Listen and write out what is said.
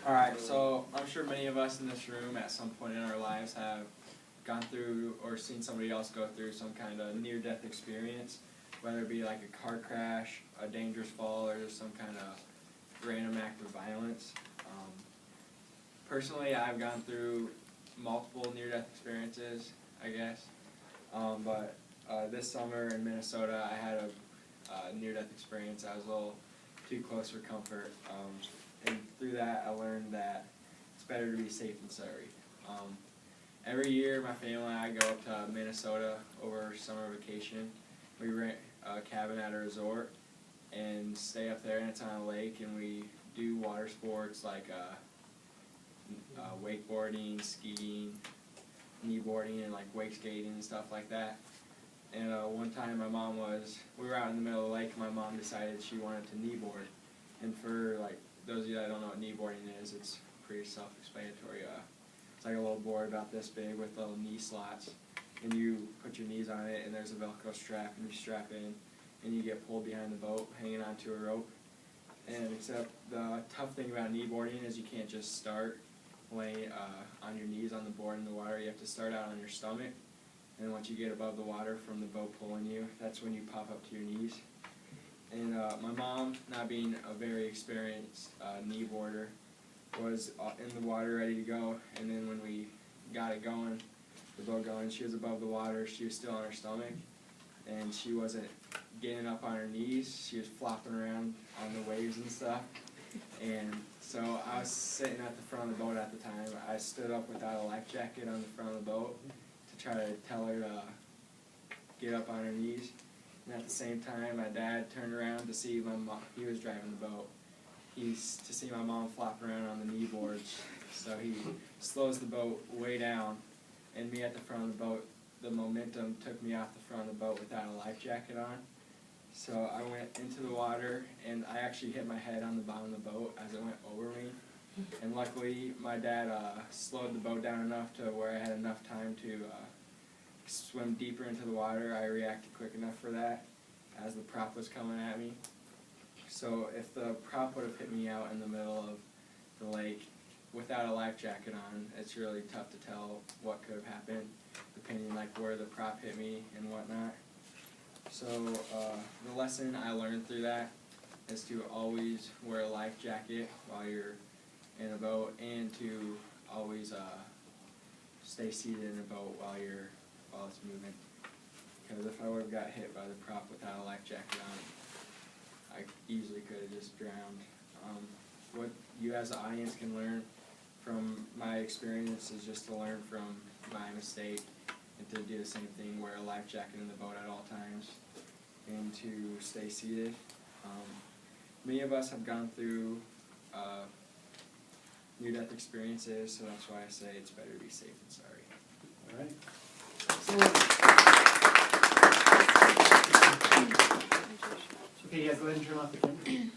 Alright, so I'm sure many of us in this room at some point in our lives have gone through or seen somebody else go through some kind of near-death experience, whether it be like a car crash, a dangerous fall, or just some kind of random act of violence. Personally, I've gone through multiple near-death experiences, I guess, but this summer in Minnesota I had a near-death experience. I was a little too close for comfort. And through that, I learned that it's better to be safe than sorry. Every year, my family and I go up to Minnesota over summer vacation. We rent a cabin at a resort and stay up there, and it's on a lake, and we do water sports like wakeboarding, skiing, kneeboarding, and like wake skating and stuff like that. And one time we were out in the middle of the lake, and my mom decided she wanted to kneeboard. And for like those of you that don't know what kneeboarding is, it's pretty self-explanatory. It's like a little board about this big with little knee slots, and you put your knees on it, and there's a Velcro strap, and you strap in, and you get pulled behind the boat, hanging onto a rope. And except the tough thing about kneeboarding is you can't just start laying on your knees on the board in the water. You have to start out on your stomach, and then once you get above the water from the boat pulling you, that's when you pop up to your knees. And my mom, not being a very experienced kneeboarder, was in the water ready to go, and then when we got it going, the boat going, she was above the water, she was still on her stomach, and she wasn't getting up on her knees, she was flopping around on the waves and stuff. And so I was sitting at the front of the boat at the time. I stood up without a life jacket on the front of the boat to try to tell her to get up on her knees. And at the same time, my dad turned around to see my mom. He was driving the boat. To see my mom flopping around on the knee boards. So he slows the boat way down, and me at the front of the boat, the momentum took me off the front of the boat without a life jacket on. So I went into the water, and I actually hit my head on the bottom of the boat as it went over me. And luckily, my dad slowed the boat down enough to where I had enough time to swim deeper into the water. I reacted quick enough for that as the prop was coming at me. So if the prop would have hit me out in the middle of the lake without a life jacket on, it's really tough to tell what could have happened, depending like where the prop hit me and whatnot. So the lesson I learned through that is to always wear a life jacket while you're in a boat, and to always stay seated in a boat while it's moving. Because if I would have got hit by the prop without a life jacket on, I easily could have just drowned. What you as the audience can learn from my experience is just to learn from my mistake, and to do the same thing, wear a life jacket in the boat at all times, and to stay seated. Many of us have gone through near-death experiences, so that's why I say it's better to be safe than sorry. All right. Okay, yeah, go ahead and turn off the camera.